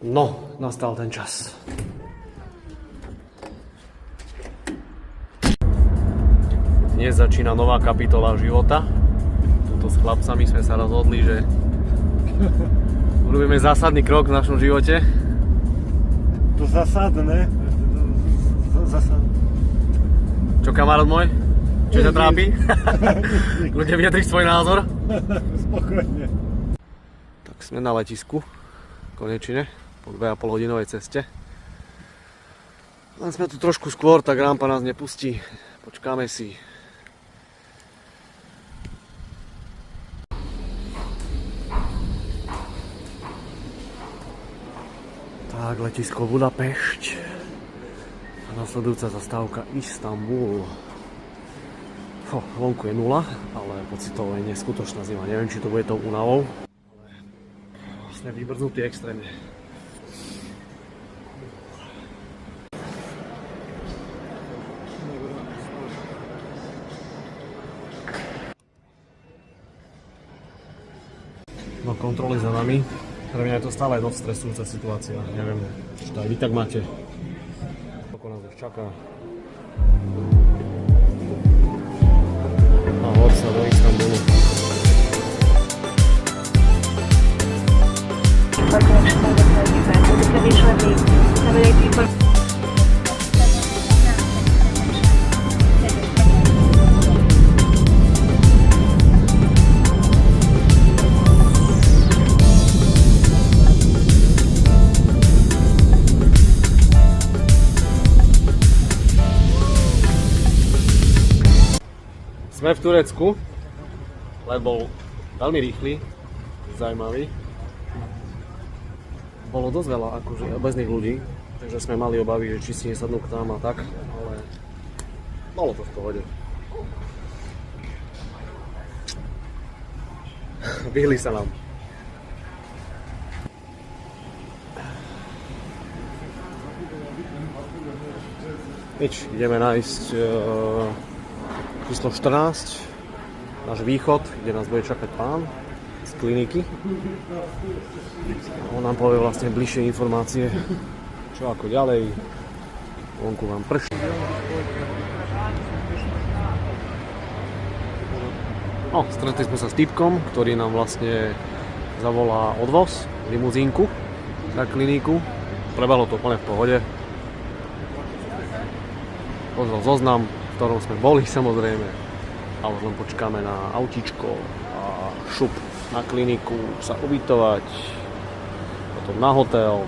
No, nastal ten čas. Dnes začína nová kapitola života. Tuto s chlapcami sme sa rozhodli, že urobíme zásadný krok v našom živote. To zásadné. Čo, kamarát môj? Čo ťa trápi? Ľudia, vyjadriť svoj názor? Spokojne. Tak sme na letisku, konečne, po 2,5 hodinovej ceste. Len sme tu trošku skôr, tak rampa nás nepustí. Počkáme si. Tak, letisko Budapešť a nasledujúca zastávka Istanbul. Vonku je 0, ale pocitovo je neskutočná zima. Neviem, či to bude tou únavou, ale sme vybrznutí extrémne. No, kontroly za nami. Pre mňa je to stále dosť stresujúca situácia. Neviem, či to aj vy tak máte. Koľko nás už čaká. A hod sa do Istanbulu. Sme v Turecku, let bol veľmi rýchly, zaujímavý. Bolo dosť veľa akože obezných ľudí, takže sme mali obavy, že či si nesadnú k nám a tak, ale bolo to v pohode. Vyhli sa nám. Nič, ideme nájsť číslo 14, náš východ, kde nás bude čakať pán z kliniky. On nám povie vlastne bližšie informácie, čo ako ďalej. Vonku vám prší. No, stretli sme sa s typkom, ktorý nám vlastne zavolá odvoz, limuzínku na kliniku. Prebehlo to úplne v pohode. Pozrel zoznam, v ktorom sme boli, samozrejme, a už len počkáme na autíčko a šup na kliniku, sa ubytovať, potom na hotel.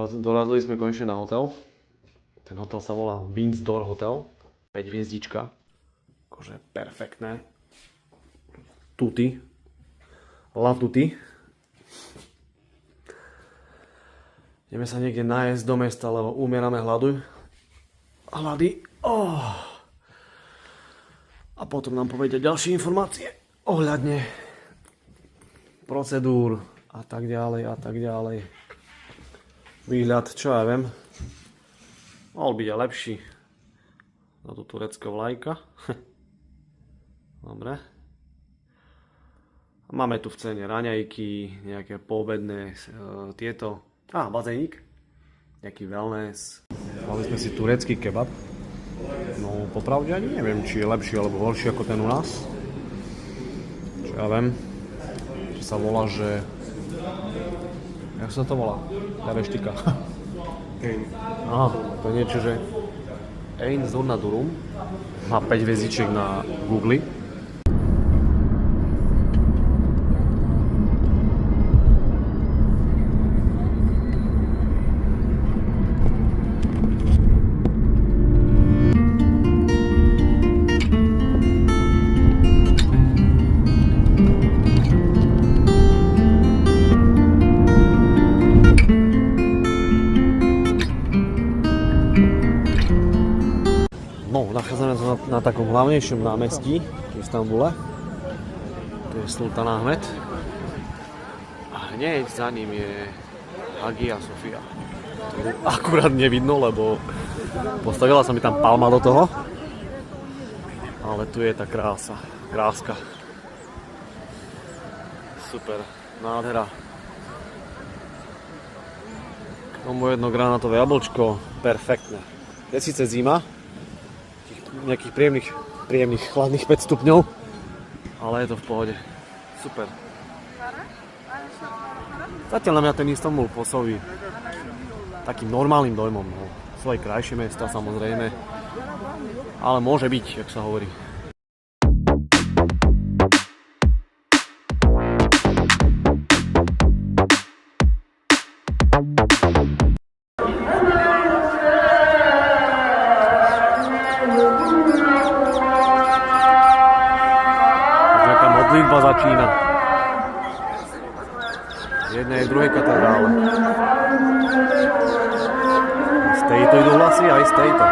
Dorazili sme konečne na hotel. Ten hotel sa volá Windsor Hotel. 5 hviezdička. Akože perfektné. Tutti. La tutti. Ideme sa niekde nájsť do mesta, lebo umierame hladu. Hlady. A potom nám povedia ďalšie informácie ohľadne procedúr a tak ďalej a tak ďalej. Výhľad, čo ja viem, mohol byť aj lepší. Na tu turecká vlajka. Dobre. Máme tu v cene raňajky, nejaké poobedné tieto. Bazénik. Nejaký wellness. Mali sme si turecký kebab. No popravde ani neviem, či je lepší alebo horší ako ten u nás. Čo ja viem. Čo sa volá, že... Jak sa to volá? Tá reštika. Aha, to je niečo, že Ein Zurna Durum. Má 5 hviezdičiek na Google. na takom hlavnejšom námestí v Istanbule. To je Sultan Ahmet. A hneď za ním je Hagia Sofia. To akurát nevidno, lebo postavila sa mi tam palma do toho. Ale tu je tá kráska. Super, nádhera. K tomu jedno granátové jablčko, perfektné. Je síce zima, nejakých príjemných chladných 5 stupňov, ale je to v pohode. Super. Zatiaľ na mňa ten Istanbul pôsobí takým normálnym dojmom. No. Sú aj krajšie mesta samozrejme, ale môže byť, jak sa hovorí. Taká modlitba začína. Z jednej aj druhej katedrále. Z tejto idú hlasy, aj z tejto.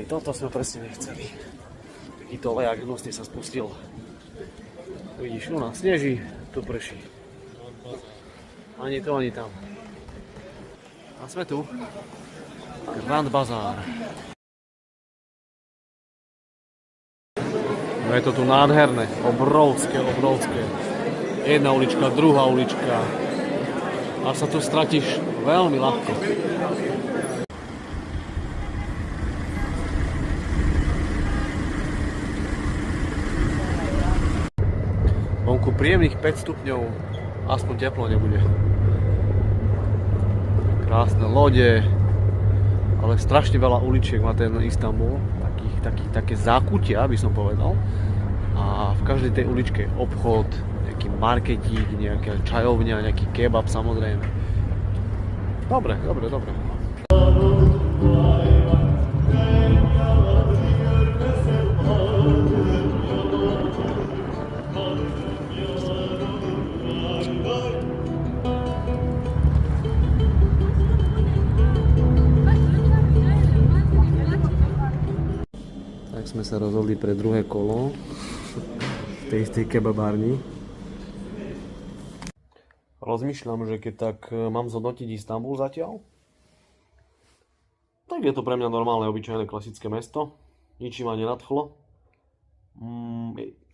Toto sme presne nechceli. Takýto lejak hnusný sa spustil. Vidíš, u nás sneží, tu prší. Ani to, ani tam. A sme tu. Grand Bazár. No je to tu nádherné, obrovské. Jedna ulička, druhá ulička. A sa tu stratíš veľmi ľahko. Vonku príjemných 5 stupňov, aspoň teplo nebude. Krásne lode, ale strašne veľa uličiek má ten Istanbul, také zákutia, by som povedal. A v každej tej uličke je obchod, nejaký marketík, nejaká čajovňa, nejaký kebab samozrejme. Dobre. Tak sme sa rozhodli pre druhé kolo v tej istej kebabárni. Rozmýšľam, že keď tak mám zhodnotiť Istanbul zatiaľ, tak je to pre mňa normálne, obyčajné, klasické mesto. Ničím ma nenadchlo.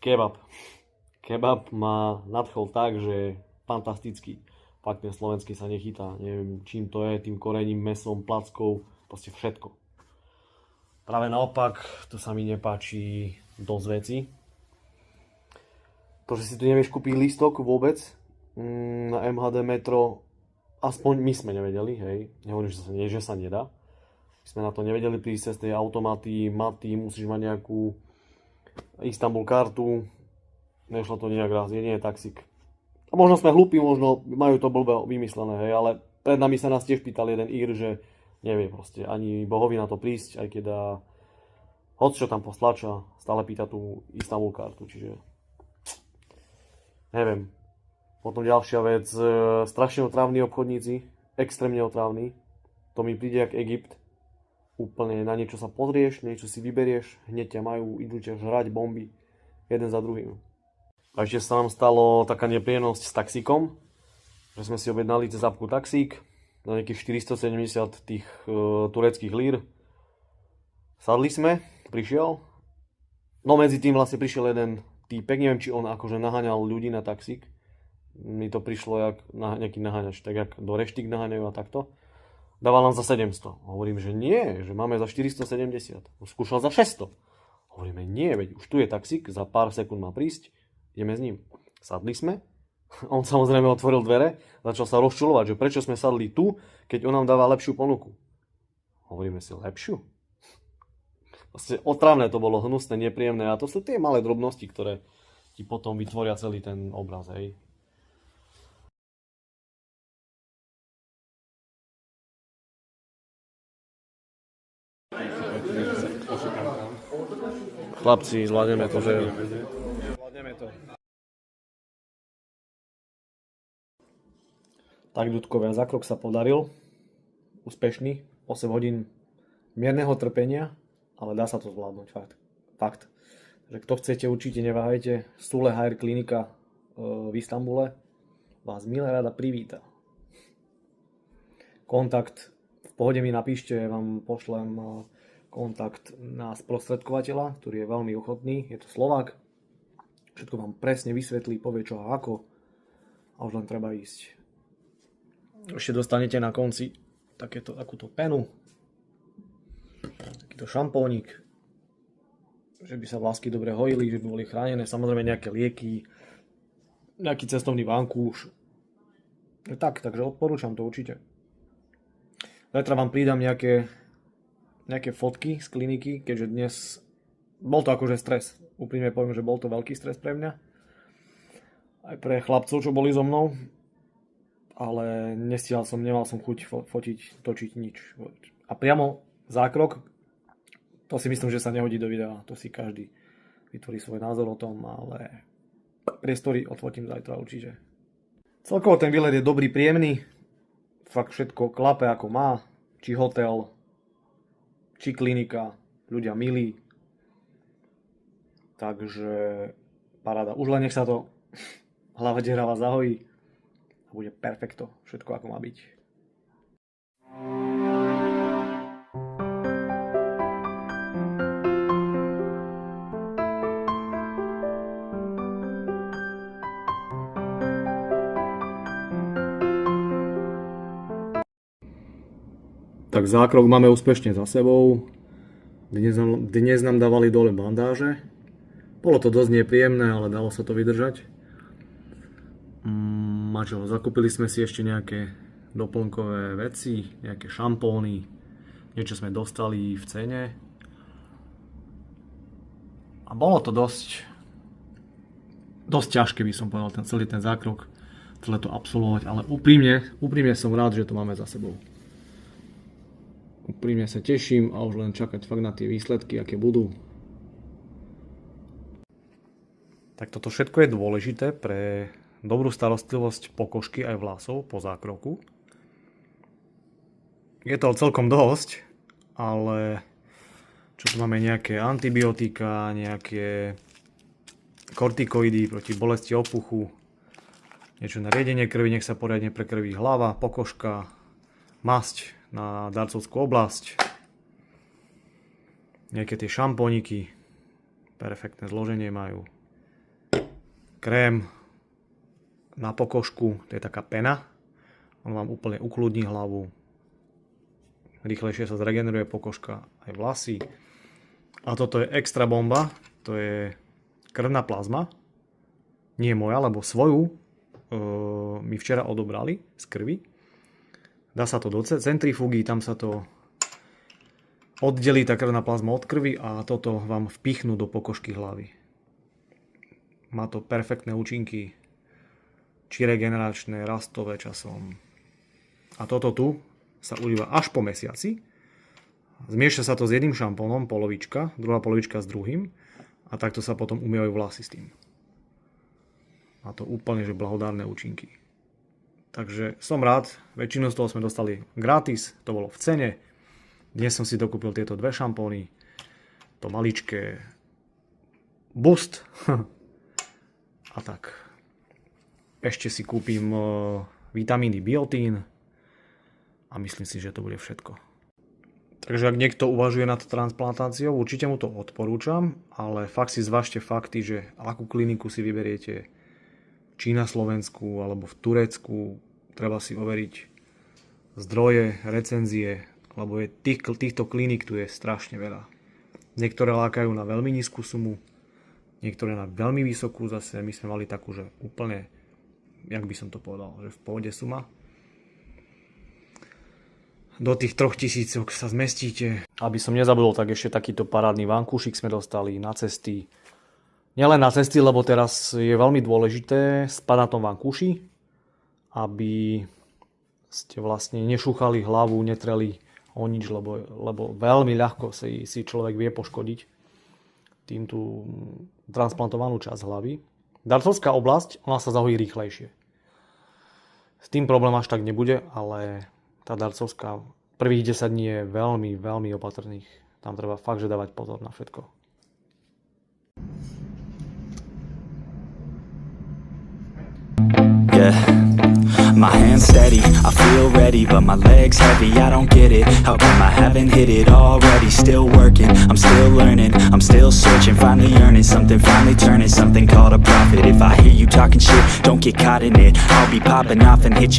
Kebab ma nadchol tak, že fantastický. Fakt ten slovenský sa nechytá. Neviem, čím to je, tým korením, mesom, plackou, proste všetko. Práve naopak, to sa mi nepáči dosť veci. To, že si tu nevieš kúpiť lístok vôbec na MHD metro, aspoň my sme nevedeli, hej. Nehovorím, že sa nedá. My sme na to nevedeli prísť cez tej automaty, maty, musíš mať nejakú Istanbul kartu. Nešlo to nejak raz, jedine taxík. A možno sme hlúpi, možno majú to blbé vymyslené, hej, ale pred nami sa nás tiež pýtal jeden Ír, že nevie proste ani bohovi na to prísť, aj keď dá hoď čo tam postlača, stále pýta tú Istanbul kartu, čiže neviem. Potom ďalšia vec, strašne otrávni obchodníci, extrémne otrávni, to mi príde jak Egypt, úplne na niečo sa pozrieš, niečo si vyberieš, hneď ťa majú, idú ťa žrať bomby, jeden za druhým. A ešte sa nám stalo taká nepríjemnosť s taxíkom, že sme si objednali cez apku taxík, za nejakých 470 tých tureckých lír. Sadli sme, prišiel. No medzi tým vlastne prišiel jeden týpek, neviem či on akože naháňal ľudí na taxík. Mi to prišlo jak nejaký naháňač, tak jak do reštík naháňajú a takto. Dával nám za 700. Hovorím, že nie, že máme za 470. Skúšal za 600. Hovoríme, nie, veď už tu je taxík, za pár sekúnd má prísť, ideme s ním. Sadli sme. On samozrejme otvoril dvere, začal sa rozčulovať, že prečo sme sadli tu, keď on nám dáva lepšiu ponuku. Hovoríme si, lepšiu? Vlastne otrávne to bolo, hnusné, nepríjemné a to sú tie malé drobnosti, ktoré ti potom vytvoria celý ten obraz, hej. Chlapci, zvládneme to, že... Zvládneme to. Tak ľudkovia, zákrok sa podaril. Úspešný. 8 hodín mierneho trpenia, ale dá sa to zvládnuť. Fakt. Takže kto chcete, určite neváhajte. Sule HR klinika v Istanbule vás milé rada privíta. Kontakt v pohode mi napíšte, vám pošlem kontakt na sprostredkovateľa, ktorý je veľmi ochotný. Je to Slovák. Všetko vám presne vysvetlí, povie čo a ako. A už len treba ísť. Ešte dostanete na konci takúto penu. Takýto šampónik. Že by sa vlásky dobre hojili, že by boli chránené. Samozrejme nejaké lieky. Nejaký cestovný vankúš. Takže odporúčam to určite. Zajtra vám pridám nejaké fotky z kliniky, keďže dnes bol to akože stres. Úprimne poviem, že bol to veľký stres pre mňa. Aj pre chlapcov, čo boli so mnou. Ale nemal som chuť fotiť, točiť nič. A priamo zákrok, to si myslím, že sa nehodí do videa. To si každý vytvorí svoj názor o tom, ale priestory odfotím zajtra určite. Celkovo ten výlet je dobrý, príjemný. Fakt všetko klape ako má. Či hotel, či klinika, ľudia milí. Takže paráda. Už len nech sa to hlava derava zahojí a bude perfekto. Všetko ako má byť. Tak zákrok máme úspešne za sebou. Dnes nám dávali dole bandáže. Bolo to dosť nepríjemné, ale dalo sa to vydržať. Zakúpili sme si ešte nejaké doplnkové veci, nejaké šampóny, niečo sme dostali v cene. A bolo to dosť ťažké, by som povedal, celý ten zákrok, celé to absolvovať, ale úprimne som rád, že to máme za sebou. Úprimne sa teším a už len čakať fakt na tie výsledky, aké budú. Tak toto všetko je dôležité pre dobrú starostlivosť pokožky aj vlasov po zákroku. Je to celkom dosť, ale čo tu máme, nejaké antibiotika, nejaké kortikoidy proti bolesti opuchu, niečo na riedenie krvi, nech sa poriadne prekrví hlava, pokožka, masť na darcovskú oblasť, nejaké tie šampóniky, perfektné zloženie majú, krém na pokožku, to je taká pena, on vám úplne ukludní hlavu, rýchlejšie sa zregeneruje pokožka aj vlasy. A toto je extra bomba, to je krvná plazma, nie moja, lebo svoju mi včera odobrali z krvi. Dá sa to do centrifúgy, tam sa to oddelí tá krvná plazma od krvi a toto vám vpichnú do pokožky hlavy. Má to perfektné účinky, či regeneračné, rastové časom. A toto tu sa užíva až po mesiaci. Zmieša sa to s jedným šampónom, polovička, druhá polovička s druhým a takto sa potom umývajú vlasy s tým. Má to úplne že blahodárne účinky. Takže som rád, väčšinu z toho sme dostali gratis, to bolo v cene. Dnes som si dokúpil tieto dve šampóny, to maličké Boost a tak. Ešte si kúpim vitamíny Biotín a myslím si, že to bude všetko. Takže ak niekto uvažuje nad transplantáciou, určite mu to odporúčam, ale fakt si zvažte fakty, že akú kliniku si vyberiete, či na Slovensku alebo v Turecku. Treba si overiť zdroje, recenzie, lebo týchto kliník tu je strašne veľa. Niektoré lákajú na veľmi nízku sumu, niektoré na veľmi vysokú, zase my sme mali takú, že úplne, jak by som to povedal, že v pohode suma. Do tých 3000 sa zmestíte. Aby som nezabudol, tak ešte takýto parádny vankúšik sme dostali na cesty. Nielen na cesty, lebo teraz je veľmi dôležité spať na tom vankúši, aby ste vlastne nešúchali hlavu, netreli o nič, lebo veľmi ľahko si človek vie poškodiť tým tú transplantovanú časť hlavy. Darcovská oblasť, ona sa zahojí rýchlejšie. S tým problém až tak nebude, ale tá darcovská prvých 10 dní je veľmi, veľmi opatrných. Tam treba fakt, že dávať pozor na všetko. Yeah, my hands steady, I feel ready, but my legs heavy, I don't get it. How come I haven't hit it already? Still working, I'm still learning, I'm still searching, finally earning something, finally turning something called a profit. If I hear you talking shit, don't get caught in it. I'll be popping off and hit you